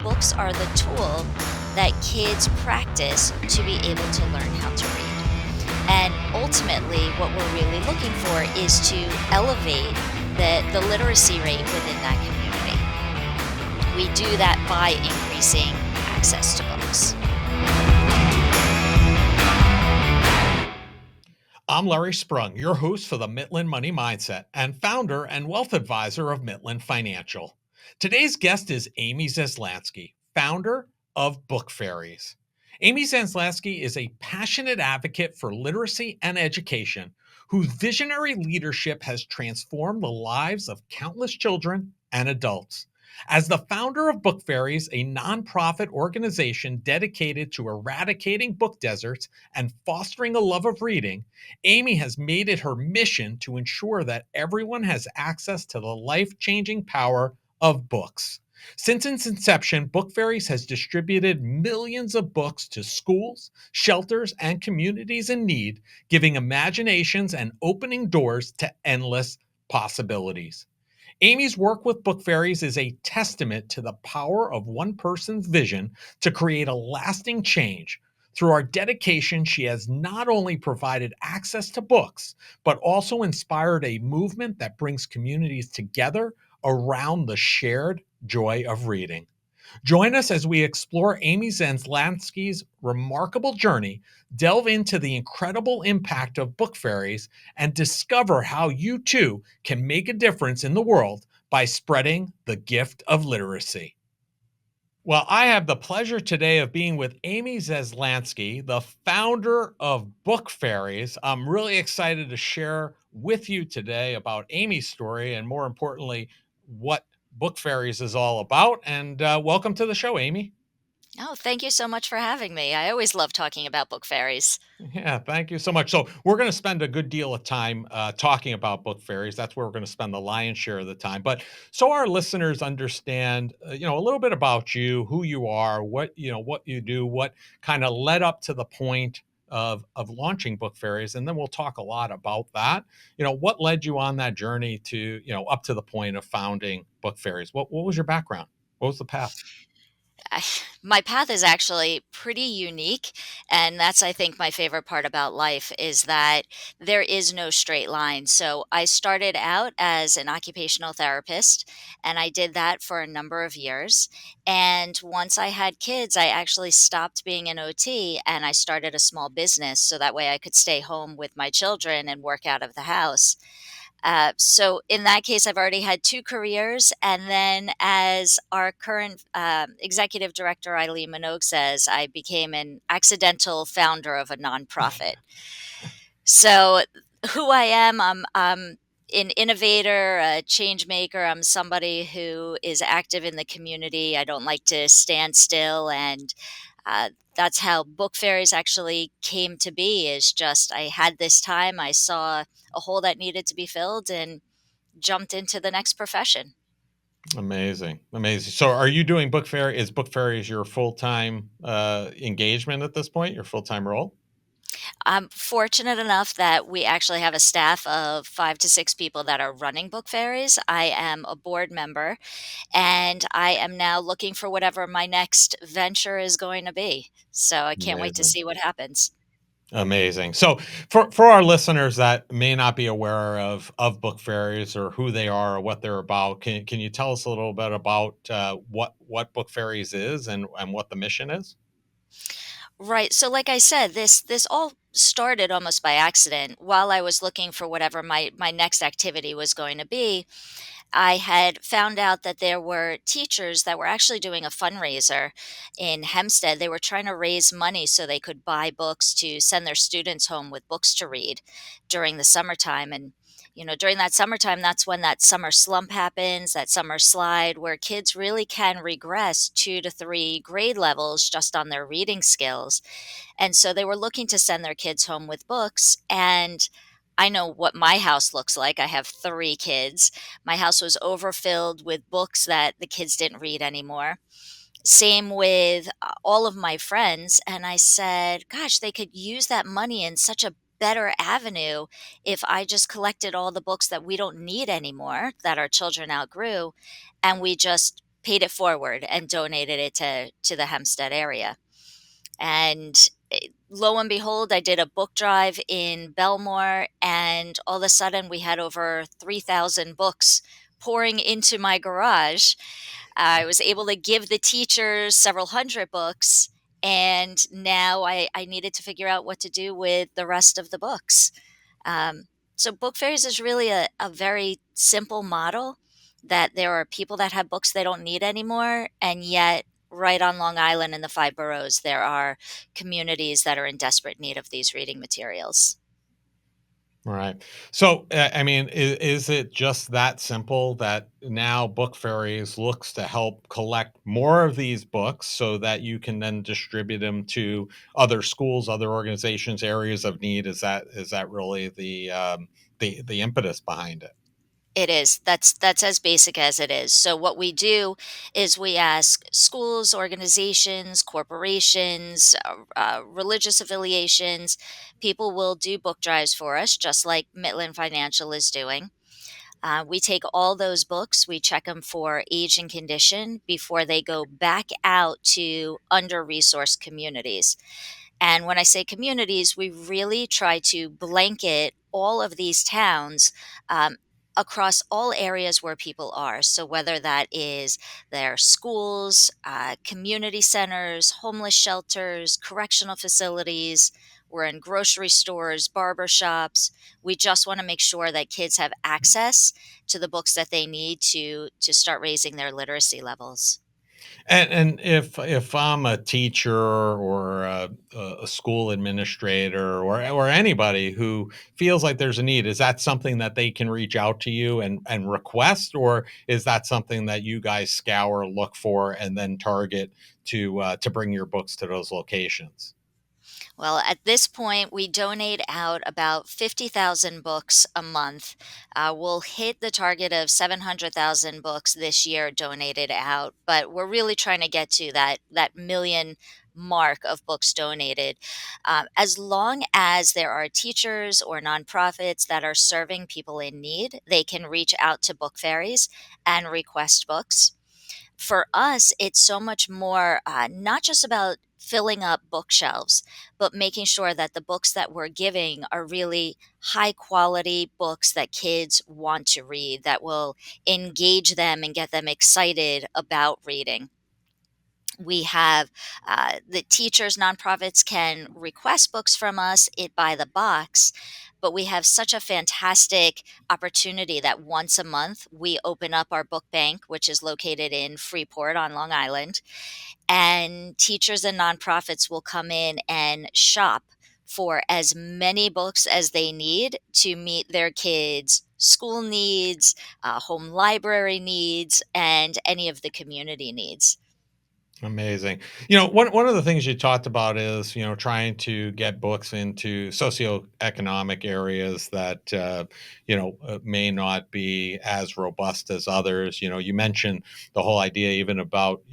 books are the tool that kids practice to be able to learn how to read. And ultimately, what we're really looking for is to elevate the literacy rate within that community. We do that by increasing access to books. I'm Larry Sprung, your host for the Mitlin Money Mindset and founder and wealth advisor of Mitlin Financial. Today's guest is Amy Zaslansky, founder of Book Fairies. Amy Zaslansky is a passionate advocate for literacy and education whose visionary leadership has transformed the lives of countless children and adults. As the founder of Book Fairies, a nonprofit organization dedicated to eradicating book deserts and fostering a love of reading, Amy has made it her mission to ensure that everyone has access to the life changing power of books. Since its inception, Book Fairies has distributed millions of books to schools, shelters, and communities in need, giving imaginations and opening doors to endless possibilities. Amy's work with Book Fairies is a testament to the power of one person's vision to create a lasting change. Through our dedication, she has not only provided access to books, but also inspired a movement that brings communities together around the shared joy of reading. Join us as we explore Amy Zaslansky's remarkable journey, delve into the incredible impact of Book Fairies, and discover how you too can make a difference in the world by spreading the gift of literacy. Well, I have the pleasure today of being with Amy Zaslansky, the founder of Book Fairies. I'm really excited to share with you today about Amy's story and, more importantly, what Book Fairies is all about. And welcome to the show, Amy. Oh, thank you so much for having me. I always love talking about book fairies. Yeah, thank you so much. So, we're going to spend a good deal of time talking about Book Fairies. That's where we're going to spend the lion's share of the time. But so our listeners understand, a little bit about you, who you are, what you do, what kind of led up to the point of launching Book Fairies, and then we'll talk a lot about that. What led you on that journey to, up to the point of founding Book Fairies? What was your background? What was the path? I, my path is actually pretty unique, and that's, I think, my favorite part about life is that there is no straight line. So I started out as an occupational therapist, and I did that for a number of years. And once I had kids, I actually stopped being an OT and I started a small business so that way I could stay home with my children and work out of the house. So in that case, I've already had 2 careers, and then as our current, executive director, Eileen Minogue, says, I became an accidental founder of a nonprofit. So who I am, I'm an innovator, a change maker. I'm somebody who is active in the community. I don't like to stand still, and that's how Book Fairies actually came to be. Is just I had this time, I saw a hole that needed to be filled, and jumped into the next profession. Amazing, amazing. So, are you doing Book Fair? Is Book Fairies your full time engagement at this point? Your full time role? I'm fortunate enough that we actually have a staff of 5 to 6 people that are running Book Fairies. I am a board member, and I am now looking for whatever my next venture is going to be. So I can't wait to Amazing. see what happens. Amazing. So for our listeners that may not be aware of Book Fairies or who they are or what they're about, can you tell us a little bit about what Book Fairies is and what the mission is? Right. So like I said, this all started almost by accident. While I was looking for whatever my next activity was going to be, I had found out that there were teachers that were actually doing a fundraiser in Hempstead. They were trying to raise money so they could buy books to send their students home with books to read during the summertime. And, during that summertime, that's when that summer slump happens, that summer slide, where kids really can regress 2 to 3 grade levels just on their reading skills. And so they were looking to send their kids home with books. And I know what my house looks like. I have 3 kids. My house was overfilled with books that the kids didn't read anymore. Same with all of my friends. And I said, gosh, they could use that money in such a better avenue if I just collected all the books that we don't need anymore, that our children outgrew, and we just paid it forward and donated it to the Hempstead area. And lo and behold, I did a book drive in Belmore, and all of a sudden we had over 3,000 books pouring into my garage. I was able to give the teachers several hundred books, and now I needed to figure out what to do with the rest of the books. Um, so, Book Fairies is really a very simple model that there are people that have books they don't need anymore, and yet, right on Long Island in the five boroughs, there are communities that are in desperate need of these reading materials. Right. So, I mean, is it just that simple that now Book Fairies looks to help collect more of these books so that you can then distribute them to other schools, other organizations, areas of need? Is that really the impetus behind it? It is. That's as basic as it is. So what we do is we ask schools, organizations, corporations, religious affiliations. People will do book drives for us, just like Mitlin Financial is doing. We take all those books, we check them for age and condition before they go back out to under resourced communities. And when I say communities, we really try to blanket all of these towns um, across all areas where people are. So, whether that is their schools, community centers, homeless shelters, correctional facilities, we're in grocery stores, barber shops. We just want to make sure that kids have access to the books that they need to start raising their literacy levels. And if I'm a teacher or a school administrator or anybody who feels like there's a need, is that something that they can reach out to you and request, or is that something that you guys scour, look for, and then target to bring your books to those locations? Well, at this point, we donate out about 50,000 books a month. We'll hit the target of 700,000 books this year donated out, but we're really trying to get to that million mark of books donated. As long as there are teachers or nonprofits that are serving people in need, they can reach out to Book Fairies and request books. For us, it's so much more not just about filling up bookshelves, but making sure that the books that we're giving are really high quality books that kids want to read, that will engage them and get them excited about reading. We have the teachers, nonprofits can request books from us it by the box, but we have such a fantastic opportunity that once a month we open up our book bank, which is located in Freeport on Long Island, and teachers and nonprofits will come in and shop for as many books as they need to meet their kids' school needs, home library needs, and any of the community needs. Amazing. One of the things you talked about is, trying to get books into socioeconomic areas that, may not be as robust as others. You mentioned the whole idea even about,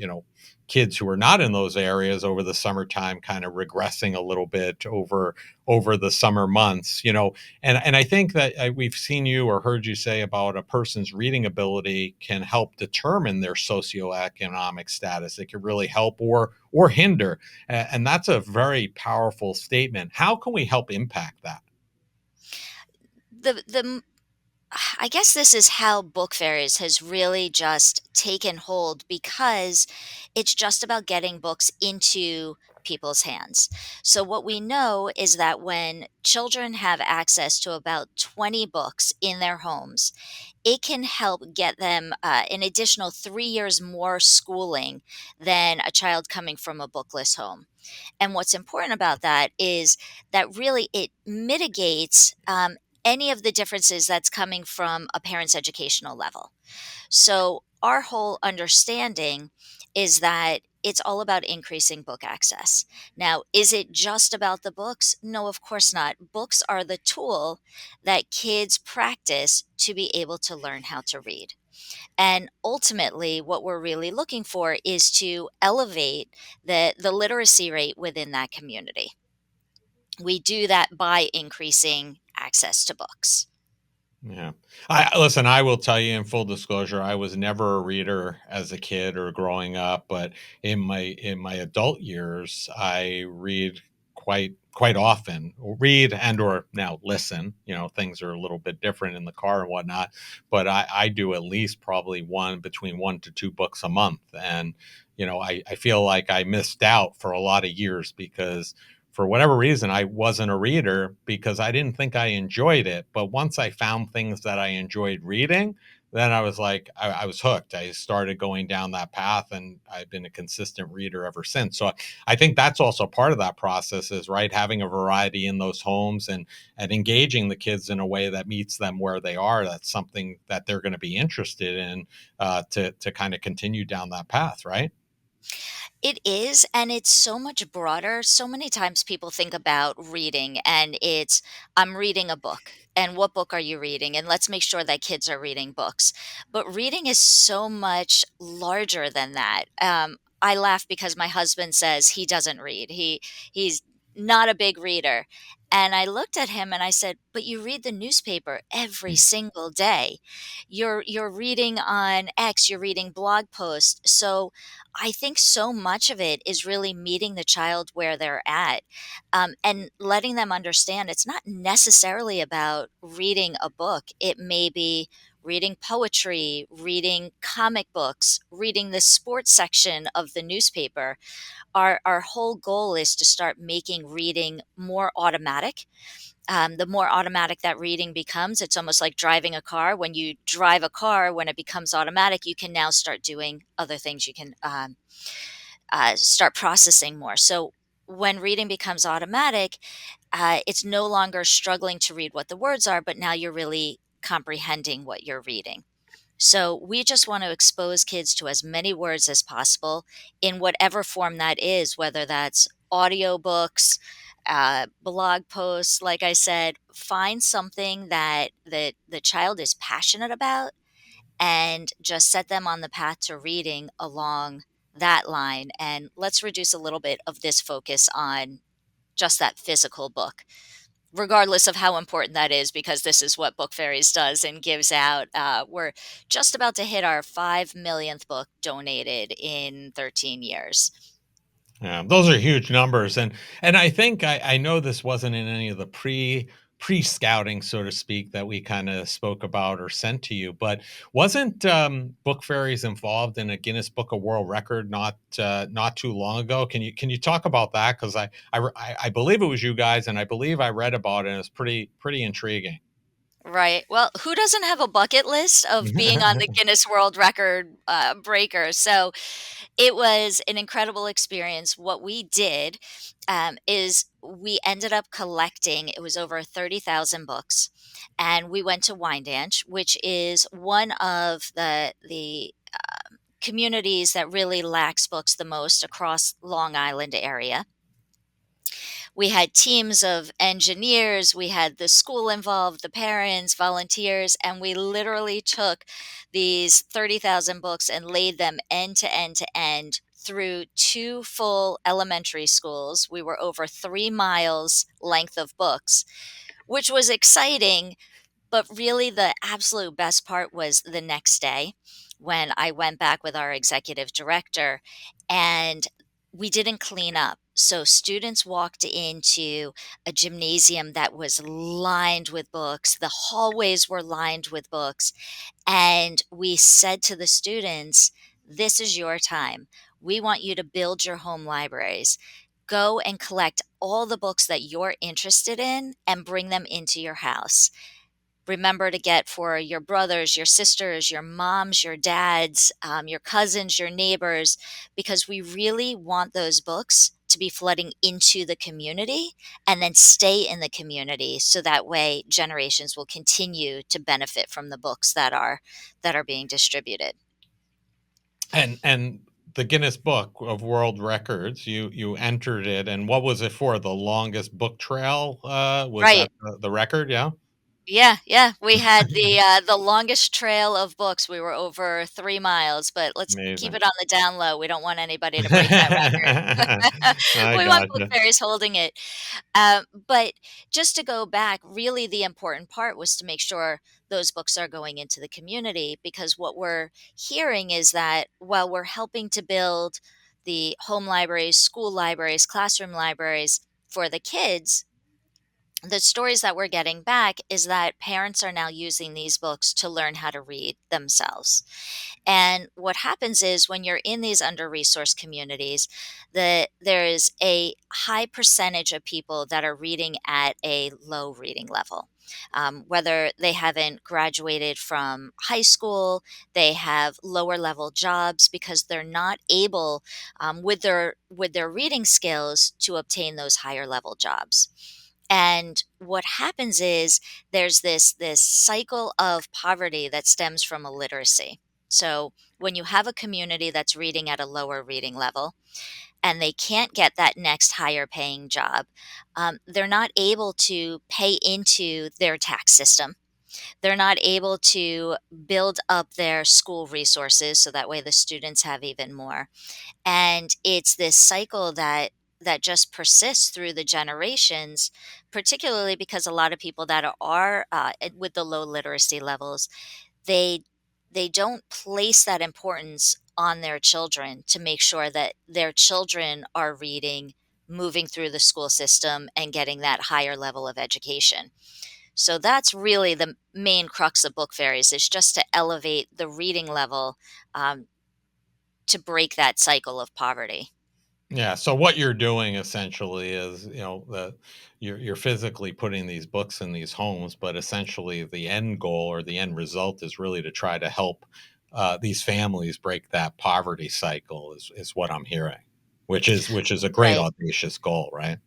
kids who are not in those areas over the summertime kind of regressing a little bit over the summer months, and I think that we've seen you or heard you say about a person's reading ability can help determine their socioeconomic status. It can really help or hinder, and that's a very powerful statement. How can we help impact that? The I guess this is how Book Fairies has really just taken hold because it's just about getting books into people's hands. So, what we know is that when children have access to about 20 books in their homes, it can help get them an additional 3 years more schooling than a child coming from a bookless home. And what's important about that is that really it mitigates any of the differences that's coming from a parent's educational level. So, our whole understanding is that it's all about increasing book access. Now, is it just about the books? No, of course not. Books are the tool that kids practice to be able to learn how to read. And ultimately, what we're really looking for is to elevate the literacy rate within that community. We do that by increasing access to books. Yeah. I listen, I will tell you in full disclosure, I was never a reader as a kid or growing up, but in my adult years, I read quite often. Read and or now listen. Things are a little bit different in the car and whatnot, but I do at least probably one between 1 to 2 books a month. And I feel like I missed out for a lot of years because for whatever reason, I wasn't a reader because I didn't think I enjoyed it. But once I found things that I enjoyed reading, then I was like, I was hooked. I started going down that path and I've been a consistent reader ever since. So I think that's also part of that process is right having a variety in those homes and engaging the kids in a way that meets them where they are. That's something that they're going to be interested in to kind of continue down that path, right? It is, and it's so much broader. So many times people think about reading and it's, I'm reading a book. And what book are you reading? And let's make sure that kids are reading books. But reading is so much larger than that. I laugh because my husband says he doesn't read. He's not a big reader. And I looked at him and I said, "But you read the newspaper every single day. You're reading on X, you're reading blog posts." So I think so much of it is really meeting the child where they're at, and letting them understand it's not necessarily about reading a book. It may be reading poetry, reading comic books, reading the sports section of the newspaper. Our whole goal is to start making reading more automatic. The more automatic that reading becomes, it's almost like driving a car. When you drive a car, when it becomes automatic, you can now start doing other things. You can start processing more. So when reading becomes automatic, it's no longer struggling to read what the words are, but now you're really comprehending what you're reading. So we just want to expose kids to as many words as possible in whatever form that is, whether that's audiobooks, blog posts. Like I said, find something that the child is passionate about and just set them on the path to reading along that line. And let's reduce a little bit of this focus on just that physical book, regardless of how important that is, because this is what Book Fairies does and gives out. We're just about to hit our 5 millionth book donated in 13 years. Yeah, those are huge numbers, and I think I know this wasn't in any of the pre-scouting, so to speak, that we kind of spoke about or sent to you, but wasn't Book Fairies involved in a Guinness Book of World Record not too long ago? Can you talk about that? Because I believe it was you guys, and I believe I read about it. And it's pretty intriguing. Right. Well, who doesn't have a bucket list of being on the Guinness World Record breaker? So it was an incredible experience. What we did is we ended up collecting, it was over 30,000 books. And we went to Wyandanch, which is one of the communities that really lacks books the most across Long Island area. We had teams of engineers, we had the school involved, the parents, volunteers, and we literally took these 30,000 books and laid them end to end to end through two full elementary schools. We were over 3 miles length of books, which was exciting, but really, the absolute best part was the next day when I went back with our executive director and we didn't clean up. So, students walked into a gymnasium that was lined with books. The hallways were lined with books. And we said to the students, "This is your time. We want you to build your home libraries. Go and collect all the books that you're interested in and bring them into your house. Remember to get for your brothers, your sisters, your moms, your dads, your cousins, your neighbors, because we really want those books to be flooding into the community and then stay in the community so that way generations will continue to benefit from the books that are being distributed." And the Guinness Book of World Records, you entered it, and what was it for? The longest book trail? Was Right. that the record? Yeah, Yeah, yeah. We had the longest trail of books. We were over 3 miles, but let's keep amazing. it on the down low. We don't want anybody to break that record. I We want Book gotcha. Fairies holding it. But just to go back, really the important part was to make sure those books are going into the community, because what we're hearing is that while we're helping to build the home libraries, school libraries, classroom libraries for the kids, the stories that we're getting back is that parents are now using these books to learn how to read themselves. And what happens is when you're in these under-resourced communities, there is a high percentage of people that are reading at a low reading level. Whether they haven't graduated from high school, they have lower level jobs because they're not able, with their reading skills, to obtain those higher level jobs. And what happens is there's this cycle of poverty that stems from illiteracy. So when you have a community that's reading at a lower reading level and they can't get that next higher paying job, they're not able to pay into their tax system. They're not able to build up their school resources so that way the students have even more. And it's this cycle that just persists through the generations, particularly because a lot of people that are with the low literacy levels, they they don't place that importance on their children to make sure that their children are reading, moving through the school system, and getting that higher level of education. So that's really the main crux of Book Fairies, is just to elevate the reading level, um, to break that cycle of poverty. Yeah, so what you're doing essentially is, you're physically putting these books in these homes, but essentially the end goal or the end result is really to try to help these families break that poverty cycle. Is what I'm hearing, which is a great Right. audacious goal, right?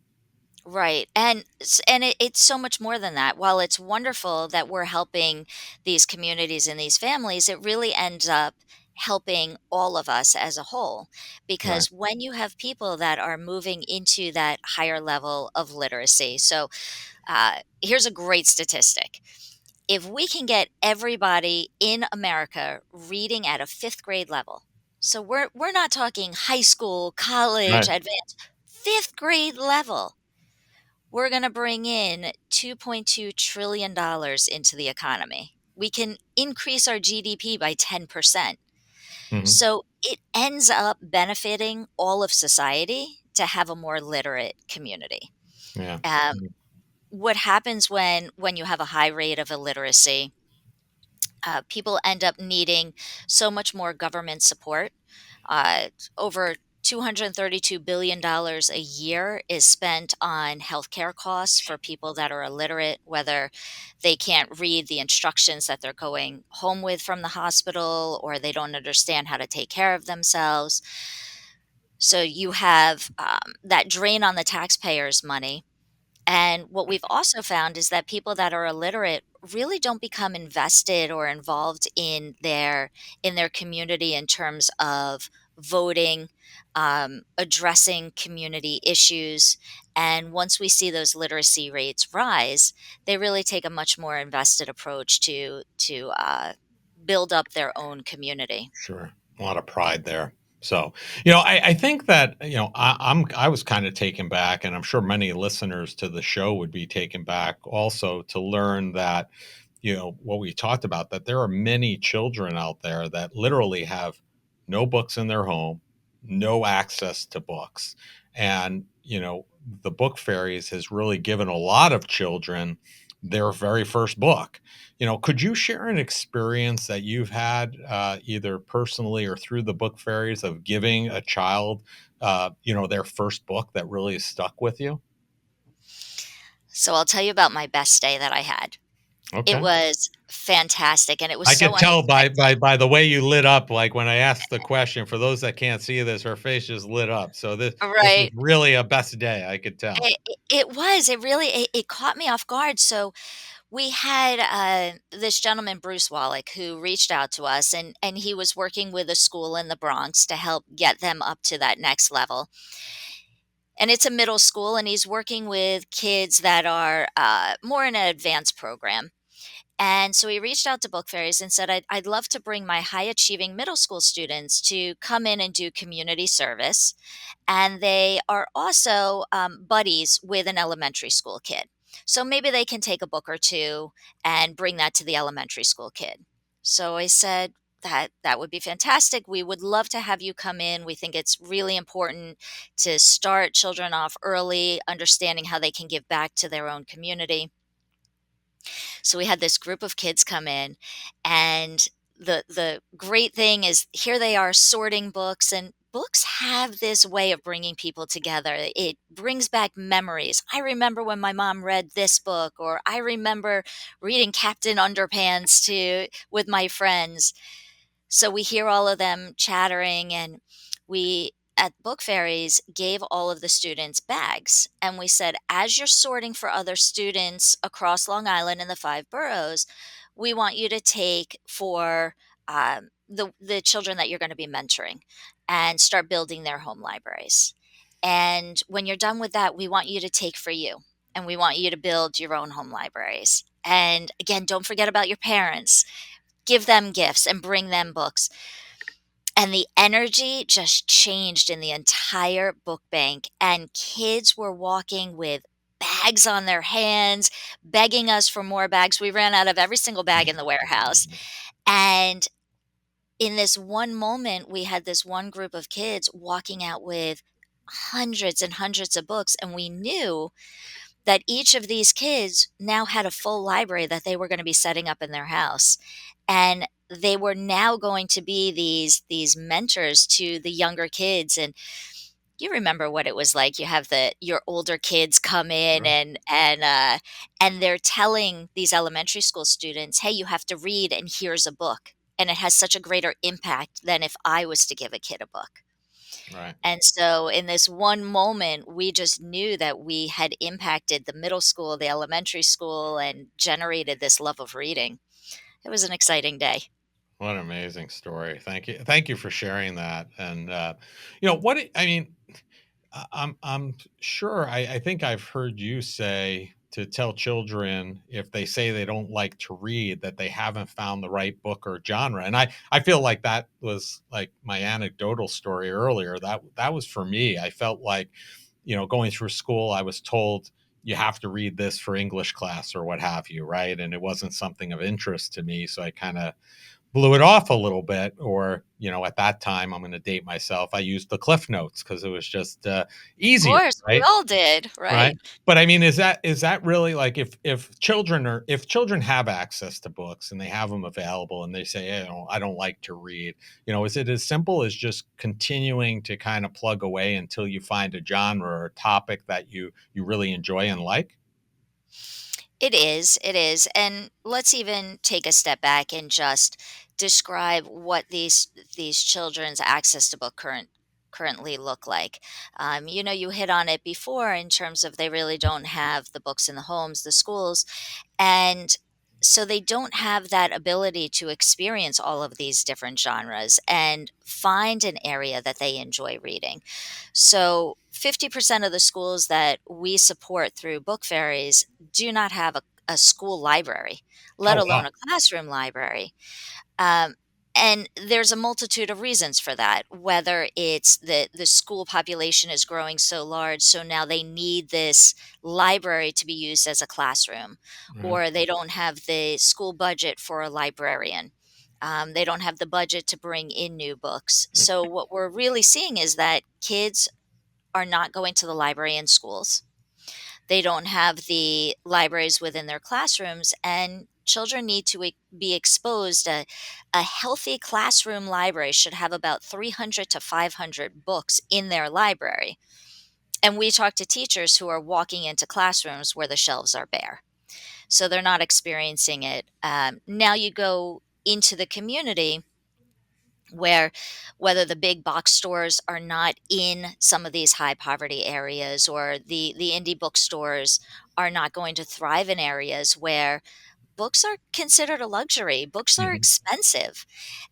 Right. And it's so much more than that. While it's wonderful that we're helping these communities and these families, it really ends up helping all of us as a whole. Right. Because when you have people that are moving into that higher level of literacy, so here's a great statistic. If we can get everybody in America reading at a fifth grade level, so we're not talking high school, college, Right. advanced, fifth grade level, we're going to bring in $2.2 trillion dollars into the economy. We can increase our GDP by 10%. Hmm. So it ends up benefiting all of society to have a more literate community. Yeah. Um, what happens when you have a high rate of illiteracy? People end up needing so much more government support. Over $232 billion a year is spent on healthcare costs for people that are illiterate, whether they can't read the instructions that they're going home with from the hospital or they don't understand how to take care of themselves. So you have that drain on the taxpayers' money. And what we've also found is that people that are illiterate really don't become invested or involved in their community in terms of voting, addressing community issues. And once we see those literacy rates rise, they really take a much more invested approach to build up their own community. Sure. A lot of pride there. So, I think that, I was kind of taken back, and I'm sure many listeners to the show would be taken back also to learn that, what we talked about, that there are many children out there that literally have no books in their home, no access to books. And, the Book Fairies has really given a lot of children their very first book. Could you share an experience that you've had, either personally or through the Book Fairies, of giving a child, their first book that really stuck with you? So I'll tell you about my best day that I had. It Okay. was fantastic and it was I so could tell by unexpected. by the way you lit up, like, when I asked the question. For those that can't see this, her face just lit up. So this was Right. really a best day, I could tell. It was. It really it caught me off guard. So we had this gentleman, Bruce Wallach, who reached out to us, and he was working with a school in the Bronx to help get them up to that next level. And it's a middle school, and he's working with kids that are more in an advanced program. And so he reached out to Book Fairies and said, I'd love to bring my high achieving middle school students to come in and do community service. And they are also buddies with an elementary school kid. So maybe they can take a book or two and bring that to the elementary school kid. So I said, that would be fantastic. We would love to have you come in. We think it's really important to start children off early, understanding how they can give back to their own community. So we had this group of kids come in, and the great thing is here they are sorting books, and books have this way of bringing people together. It brings back memories. I remember when my mom read this book, or I remember reading Captain Underpants to with my friends. So we hear all of them chattering, and we at Book Fairies gave all of the students bags. And we said, as you're sorting for other students across Long Island and the five boroughs, we want you to take for the children that you're going to be mentoring and start building their home libraries. And when you're done with that, we want you to take for you, and we want you to build your own home libraries. And again, don't forget about your parents, give them gifts and bring them books. And the energy just changed in the entire book bank, and kids were walking with bags on their hands, begging us for more bags. We ran out of every single bag in the warehouse. And in this one moment, we had this one group of kids walking out with hundreds and hundreds of books, and we knew that each of these kids now had a full library that they were going to be setting up in their house. And they were now going to be these mentors to the younger kids. And you remember what it was like. You have the your older kids come in, Sure. and they're telling these elementary school students, hey, you have to read, and here's a book. And it has such a greater impact than if I was to give a kid a book. Right. And so in this one moment, we just knew that we had impacted the middle school, the elementary school, and generated this love of reading. It was an exciting day. What an amazing story. Thank you. Thank you for sharing that. And you know what I mean, I'm sure I think I've heard you say to tell children if they say they don't like to read that they haven't found the right book or genre. And I feel like that was like my anecdotal story earlier. That was for me. I felt like, going through school, I was told you have to read this for English class or what have you, right? And it wasn't something of interest to me. So I kind of blew it off a little bit, or at that time, I'm going to date myself, I used the Cliff Notes because it was just Of easier, course, we right? all did, Right. right? But I mean, is that really like, if children have access to books and they have them available and they say, hey, I don't like to read, is it as simple as just continuing to kind of plug away until you find a genre or topic that you really enjoy and like? It is, and let's even take a step back and just describe what these children's access to book currently look like. You hit on it before in terms of they really don't have the books in the homes, the schools, and so they don't have that ability to experience all of these different genres and find an area that they enjoy reading. So 50% of the schools that we support through Book Fairies do not have a school library, let Oh, wow. alone a classroom library. Um, and there's a multitude of reasons for that, whether it's the school population is growing so large, so now they need this library to be used as a classroom, Mhm. or they don't have the school budget for a librarian. They don't have the budget to bring in new books. So, what we're really seeing is that kids are not going to the library in schools. They don't have the libraries within their classrooms, and children need to be exposed. A healthy classroom library should have about 300 to 500 books in their library. And we talk to teachers who are walking into classrooms where the shelves are bare. So they're not experiencing it. Now you go into the community where whether the big box stores are not in some of these high poverty areas, or the indie bookstores are not going to thrive in areas where books are considered a luxury. Books are Mhm. expensive.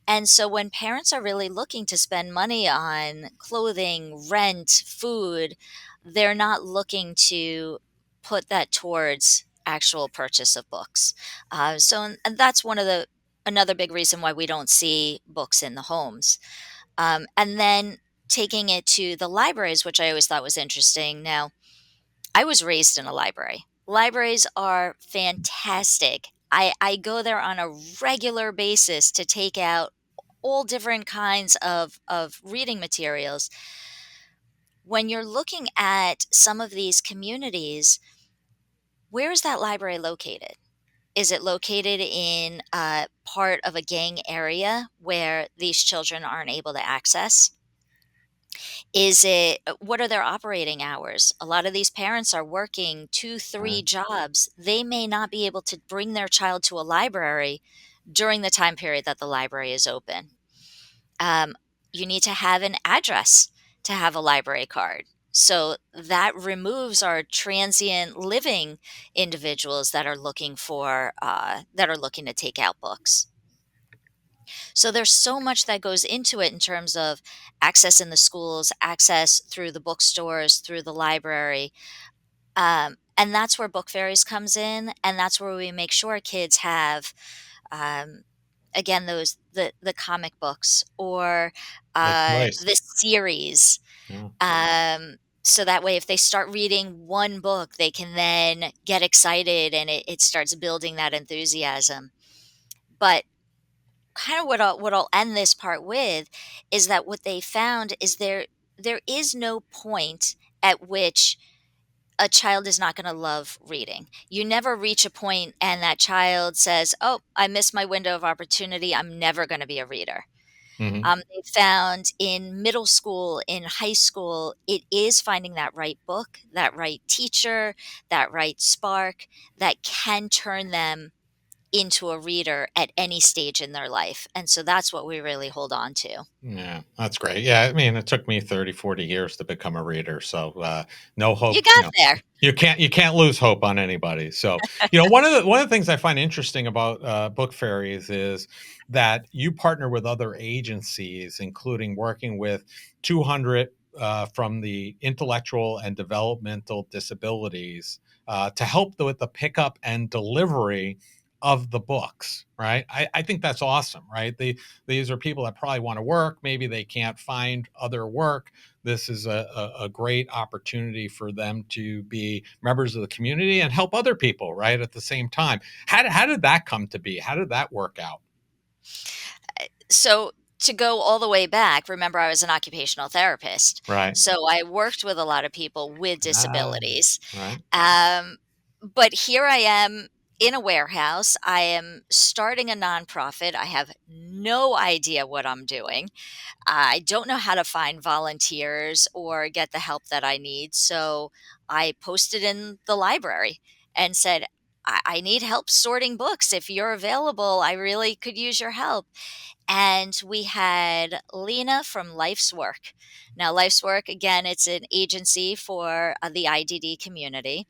And so when parents are really looking to spend money on clothing, rent, food, they're not looking to put that towards actual purchase of books. And that's one of the another big reason why we don't see books in the homes. And then taking it to the libraries, which I always thought was interesting. Now, I was raised in a library. Libraries are fantastic. I go there on a regular basis to take out all different kinds of reading materials. When you're looking at some of these communities, where is that library located? Is it located in a part of a gang area where these children aren't able to access? Is it what are their operating hours? A lot of these parents are working 2, 3 Right. jobs. They may not be able to bring their child to a library during the time period that the library is open. Um, you need to have an address to have a library card. So that removes our transient living individuals that are looking to take out books. So there's so much that goes into it in terms of access in the schools, access through the bookstores, through the library. And that's where Book Fairies comes in, and that's where we make sure kids have, um, again, those the comic books or Good choice. the series. Yeah. So that way, if they start reading one book, they can then get excited, and it starts building that enthusiasm. But kind of what I'll end this part with is that what they found is there is no point at which a child is not going to love reading. You never reach a point and that child says, "Oh, I missed my window of opportunity. I'm never going to be a reader." Mhm. They found in middle school, in high school, it is finding that right book, that right teacher, that right spark that can turn them into a reader at any stage in their life, and so that's what we really hold on to. Yeah, that's great. Yeah, I mean, it took me 30, 40 years to become a reader, so, no You hope, got there. you can't lose hope on anybody. So, one of the things I find interesting about, Book Fairies is that you partner with other agencies, including working with 200, from the intellectual and developmental disabilities, to help with the pickup and delivery of the books, right? I think that's awesome, right? These are people that probably want to work. Maybe they can't find other work. This is a great opportunity for them to be members of the community and help other people, right? At the same time. How did that come to be? How did that work out? So, to go all the way back, remember I was an occupational therapist, Right. so I worked with a lot of people with Ah, disabilities. right. Um, but here I am in a warehouse. I am starting a nonprofit. I have no idea what I'm doing. I don't know how to find volunteers or get the help that I need. So I posted in the library and said, I need help sorting books. If you're available, I really could use your help. And we had Lena from Life's Work. Now, Life's Work, again, it's an agency for the IDD community.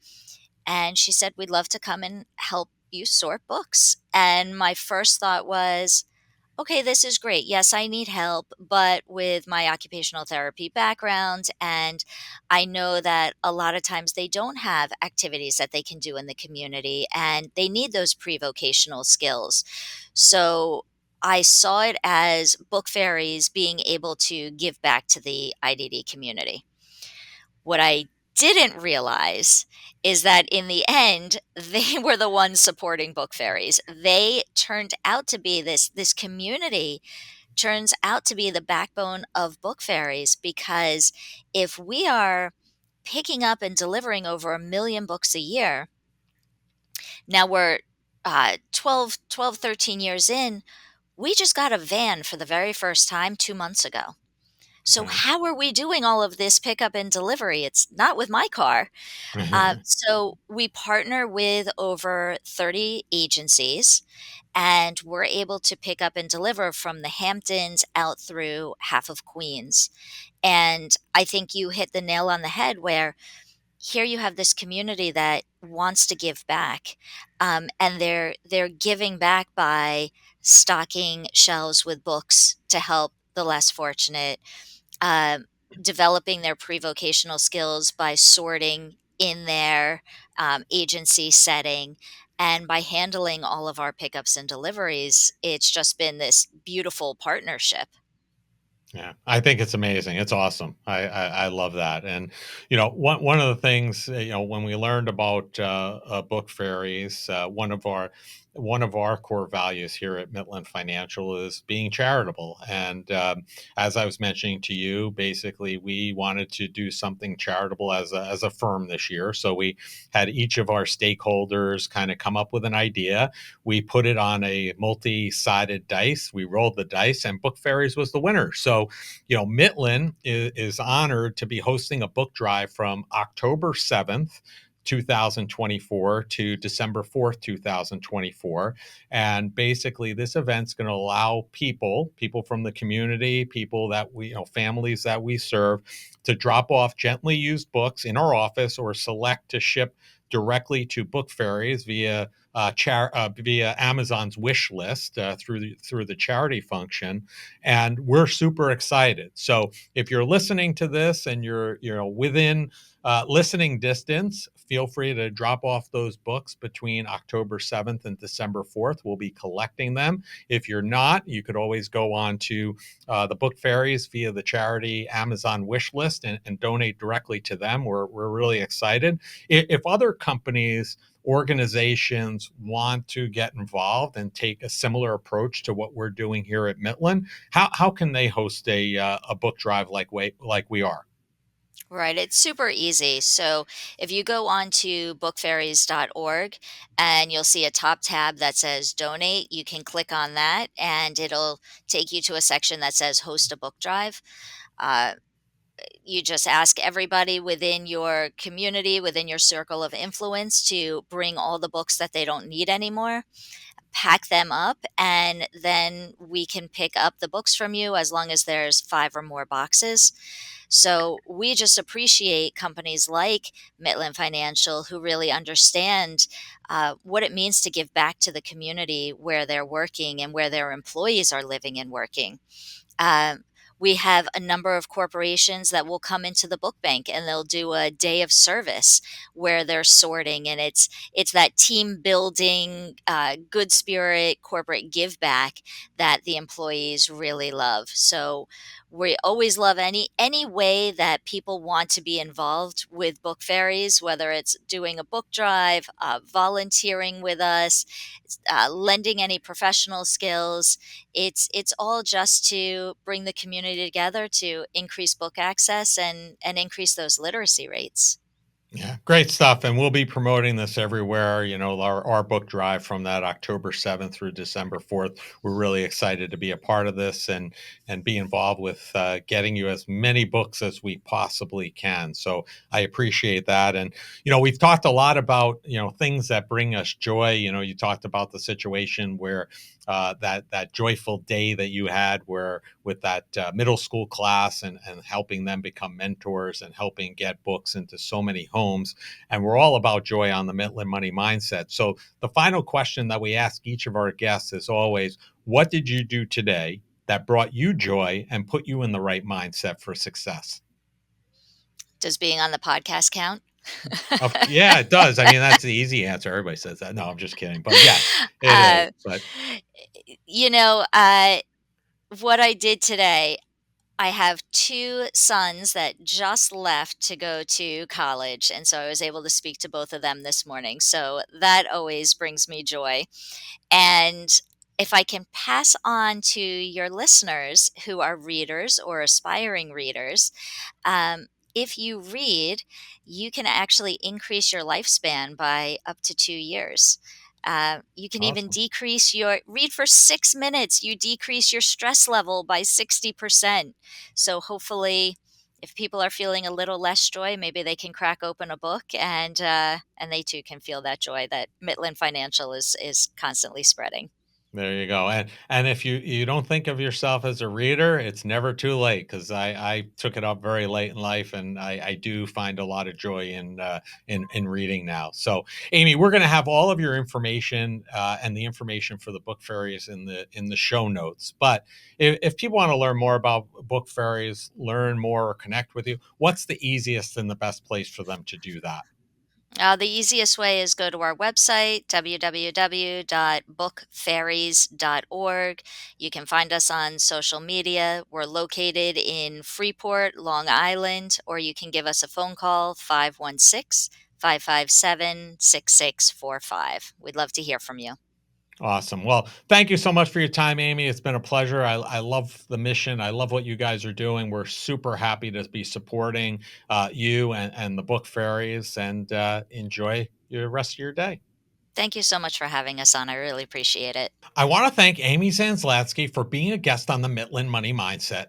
And she said, we'd love to come and help you sort books. And my first thought was, okay, this is great. Yes, I need help, but with my occupational therapy background, and I know that a lot of times they don't have activities that they can do in the community, and they need those pre vocational skills. So I saw it as Book Fairies being able to give back to the IDD community. What I didn't realize is that in the end, they were the ones supporting Book Fairies. They turned out to be this community turns out to be the backbone of Book Fairies because if we are picking up and delivering over 1,000,000 books a year, now we're 12, 13 years in, we just got a van for the very first time 2 months ago. So Right. how are we doing all of this pickup and delivery? It's not with my car. So we partner with over 30 agencies, and we're able to pick up and deliver from the Hamptons out through half of Queens. And I think you hit the nail on the head where here you have this community that wants to give back, and they're giving back by stocking shelves with books to help the less fortunate, um, developing their pre-vocational skills by sorting in their agency setting, and by handling all of our pickups and deliveries. It's just been this beautiful partnership. Yeah, I think it's amazing. It's awesome. I love that. And one of the things when we learned about book fairies, one of our core values here at Mitlin Financial is being charitable. And as I was mentioning to you, basically we wanted to do something charitable as a firm this year. So we had each of our stakeholders kind of come up with an idea. We put it on a multi-sided dice. We rolled the dice, and Book Fairies was the winner. So, Mitlin is honored to be hosting a book drive from October 7th. 2024 to December 4th, 2024. And basically, this event's going to allow people from the community, people that families that we serve, to drop off gently used books in our office or select to ship directly to Book Fairies via Amazon's wish list through the charity function, and we're super excited. So if you're listening to this and you're within listening distance, feel free to drop off those books between October 7th and December 4th. We'll be collecting them. If you're not, you could always go on to the Book Fairies via the charity Amazon wish list and donate directly to them. We're really excited. If other companies, organizations want to get involved and take a similar approach to what we're doing here at Mitlin, how can they host a book drive like we are? Right, it's super easy. So if you go on to bookfairies.org and you'll see a top tab that says donate, you can click on that and it'll take you to a section that says host a book drive. Uh, you just ask everybody within your community, within your circle of influence, to bring all the books that they don't need anymore, pack them up, and then we can pick up the books from you as long as there's 5 or more boxes. So we just appreciate companies like Mitlin Financial who really understand what it means to give back to the community where they're working and where their employees are living and working. Um, we have a number of corporations that will come into the book bank and they'll do a day of service where they're sorting, and it's that team building, good spirit corporate give back that the employees really love. So we always love any way that people want to be involved with Book Fairies, whether it's doing a book drive, volunteering with us, lending any professional skills. It's all just to bring the community together to increase book access and increase those literacy rates. Yeah, great stuff. And we'll be promoting this everywhere. Our book drive from that October 7th through December 4th. We're really excited to be a part of this and be involved with getting you as many books as we possibly can. So I appreciate that. And, we've talked a lot about, things that bring us joy. You talked about the situation where that joyful day that you had where with that middle school class and helping them become mentors and helping get books into so many homes. And we're all about joy on the Mitlin Money Mindset. So the final question that we ask each of our guests is always, what did you do today that brought you joy and put you in the right mindset for success? Does being on the podcast count? Yeah, it does. I mean, that's the easy answer. Everybody says that. No, I'm just kidding. But yes, it is. uh, But you know, what I did today, I have 2 sons that just left to go to college, and so I was able to speak to both of them this morning, so that always brings me joy. And if I can pass on to your listeners who are readers or aspiring readers, um, if you read, you can actually increase your lifespan by up to 2 years. You can even awesome. decrease your read for 6 minutes. You decrease your stress level by 60%. So hopefully, if people are feeling a little less joy, maybe they can crack open a book and they too can feel that joy that Mitlin Financial is constantly spreading. There you go. And if you don't think of yourself as a reader, it's never too late because I took it up very late in life, and I do find a lot of joy in reading now. So, Amy, we're going to have all of your information and the information for the book fairies in the show notes. But if people want to learn more about book fairies, learn more or connect with you, what's the easiest and the best place for them to do that? The easiest way is go to our website, www.bookfairies.org. You can find us on social media. We're located in Freeport, Long Island, or you can give us a phone call, 516-557-6645. We'd love to hear from you. Awesome. Well, thank you so much for your time, Amy. It's been a pleasure. I love the mission. I love what you guys are doing. We're super happy to be supporting you and the Book Fairies, and enjoy the rest of your day. Thank you so much for having us on. I really appreciate it. I want to thank Amy Zaslansky for being a guest on the Mitlin Money Mindset.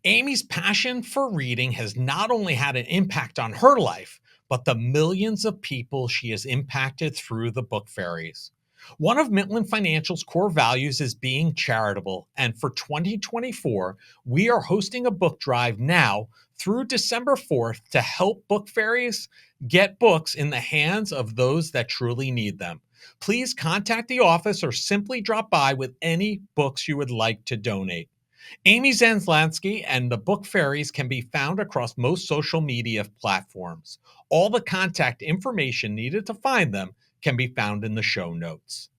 Amy's passion for reading has not only had an impact on her life, but the millions of people she has impacted through the Book Fairies. One of Mitlin Financial's core values is being charitable, and for 2024, we are hosting a book drive now through December 4th to help Book Fairies get books in the hands of those that truly need them. Please contact the office or simply drop by with any books you would like to donate. Amy Zaslansky and the Book Fairies can be found across most social media platforms. All the contact information needed to find them can be found in the show notes.